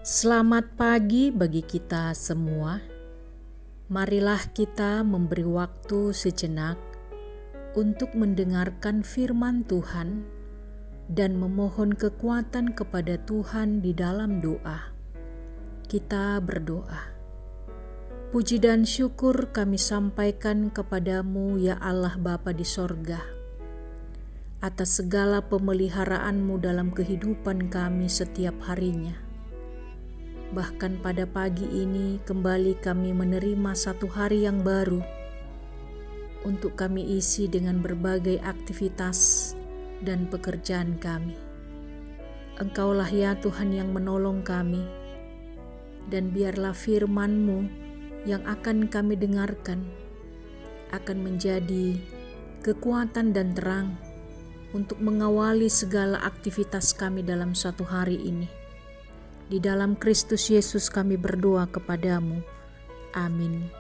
Selamat pagi bagi kita semua. Marilah kita memberi waktu sejenak untuk mendengarkan firman Tuhan dan memohon kekuatan kepada Tuhan di dalam doa. Kita berdoa. Puji dan syukur kami sampaikan kepadamu ya Allah Bapa di sorga, atas segala pemeliharaanmu dalam kehidupan kami setiap harinya. Bahkan pada pagi ini kembali kami menerima satu hari yang baru untuk kami isi dengan berbagai aktivitas dan pekerjaan kami. Engkaulah ya Tuhan yang menolong kami, dan biarlah firman-Mu yang akan kami dengarkan akan menjadi kekuatan dan terang untuk mengawali segala aktivitas kami dalam satu hari ini. Di dalam Kristus Yesus kami berdoa kepadamu. Amin.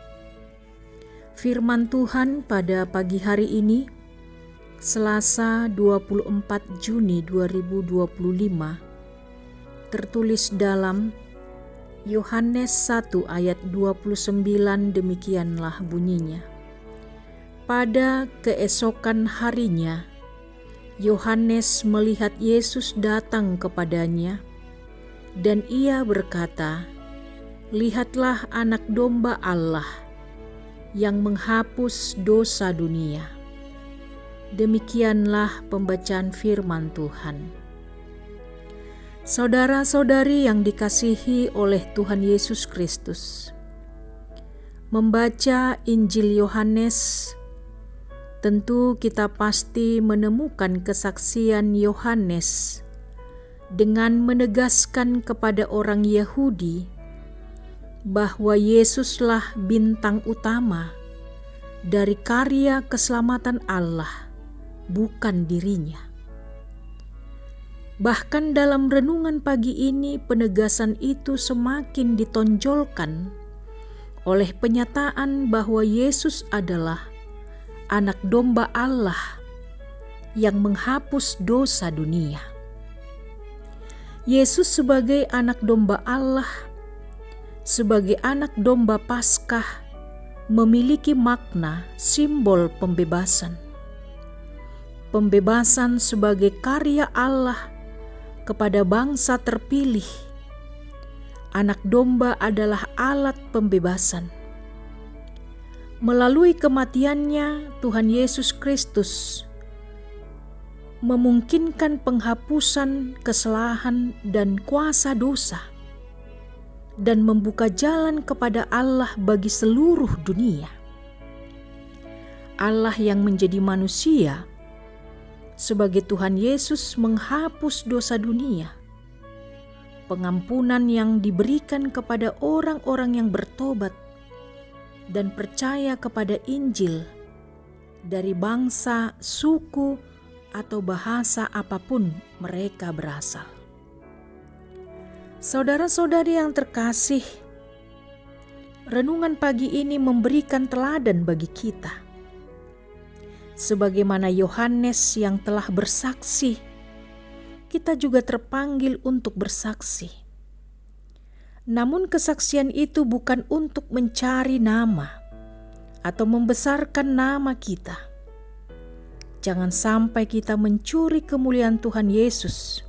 Firman Tuhan pada pagi hari ini, Selasa 24 Juni 2025, tertulis dalam Yohanes 1 ayat 29, demikianlah bunyinya. Pada keesokan harinya, Yohanes melihat Yesus datang kepadanya, dan ia berkata, "Lihatlah anak domba Allah yang menghapus dosa dunia." Demikianlah pembacaan firman Tuhan. Saudara-saudari yang dikasihi oleh Tuhan Yesus Kristus, membaca Injil Yohanes, tentu kita pasti menemukan kesaksian Yohanes dengan menegaskan kepada orang Yahudi bahwa Yesuslah bintang utama dari karya keselamatan Allah, bukan dirinya. Bahkan dalam renungan pagi ini penegasan itu semakin ditonjolkan oleh penyataan bahwa Yesus adalah anak domba Allah yang menghapus dosa dunia. Yesus sebagai anak domba Allah, sebagai anak domba Paskah, memiliki makna simbol pembebasan. Pembebasan sebagai karya Allah kepada bangsa terpilih. Anak domba adalah alat pembebasan. Melalui kematiannya, Tuhan Yesus Kristus memungkinkan penghapusan kesalahan dan kuasa dosa, dan membuka jalan kepada Allah bagi seluruh dunia. Allah yang menjadi manusia sebagai Tuhan Yesus menghapus dosa dunia. Pengampunan yang diberikan kepada orang-orang yang bertobat dan percaya kepada Injil dari bangsa, suku, atau bahasa apapun mereka berasal. Saudara-saudari yang terkasih, renungan pagi ini memberikan teladan bagi kita. Sebagaimana Yohanes yang telah bersaksi, kita juga terpanggil untuk bersaksi. Namun kesaksian itu bukan untuk mencari nama atau membesarkan nama kita. Jangan sampai kita mencuri kemuliaan Tuhan Yesus.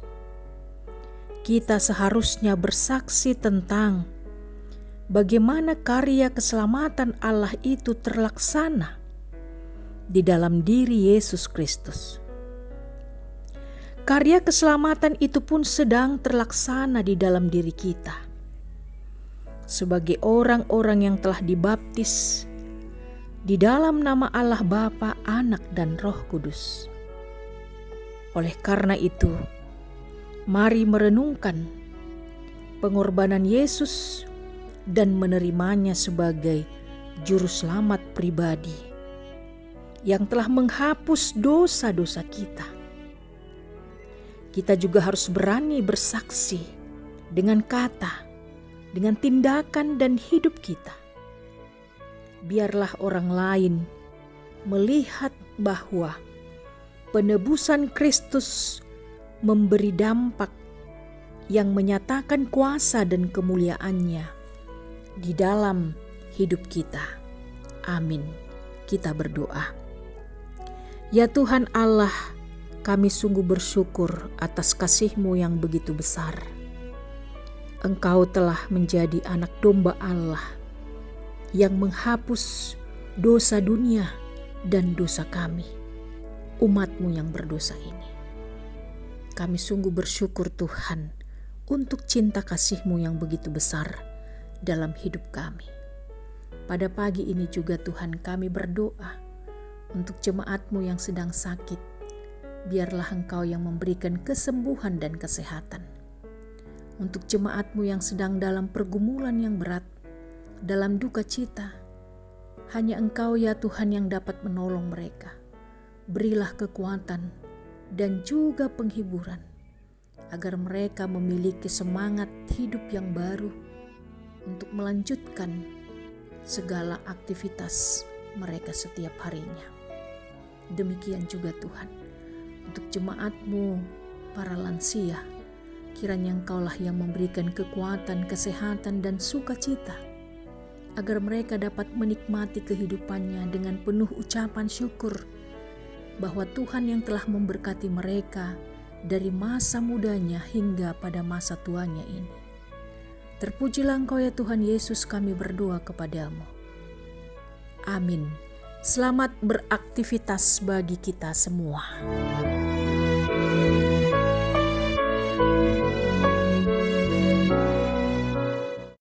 Kita seharusnya bersaksi tentang bagaimana karya keselamatan Allah itu terlaksana di dalam diri Yesus Kristus. Karya keselamatan itu pun sedang terlaksana di dalam diri kita. Sebagai orang-orang yang telah dibaptis di dalam nama Allah Bapa, Anak, dan Roh Kudus. Oleh karena itu, mari merenungkan pengorbanan Yesus dan menerimanya sebagai juru selamat pribadi yang telah menghapus dosa-dosa kita. Kita juga harus berani bersaksi dengan kata, dengan tindakan dan hidup kita. Biarlah orang lain melihat bahwa penebusan Kristus memberi dampak yang menyatakan kuasa dan kemuliaan-Nya di dalam hidup kita. Amin. Kita berdoa. Ya Tuhan Allah, kami sungguh bersyukur atas kasih-Mu yang begitu besar. Engkau telah menjadi anak domba Allah yang menghapus dosa dunia dan dosa kami, umat-Mu yang berdosa ini. Kami sungguh bersyukur Tuhan untuk cinta kasih-Mu yang begitu besar dalam hidup kami. Pada pagi ini juga Tuhan kami berdoa untuk jemaat-Mu yang sedang sakit. Biarlah Engkau yang memberikan kesembuhan dan kesehatan. Untuk jemaat-Mu yang sedang dalam pergumulan yang berat, dalam duka cita, hanya Engkau ya Tuhan yang dapat menolong mereka. Berilah kekuatan dan juga penghiburan, agar mereka memiliki semangat hidup yang baru untuk melanjutkan segala aktivitas mereka setiap harinya. Demikian juga Tuhan, untuk jemaat-Mu para lansia, kiranya Engkaulah yang memberikan kekuatan, kesehatan, dan sukacita, agar mereka dapat menikmati kehidupannya dengan penuh ucapan syukur bahwa Tuhan yang telah memberkati mereka dari masa mudanya hingga pada masa tuanya ini. Terpujilah Engkau ya Tuhan Yesus, kami berdoa kepadamu. Amin. Selamat beraktivitas bagi kita semua.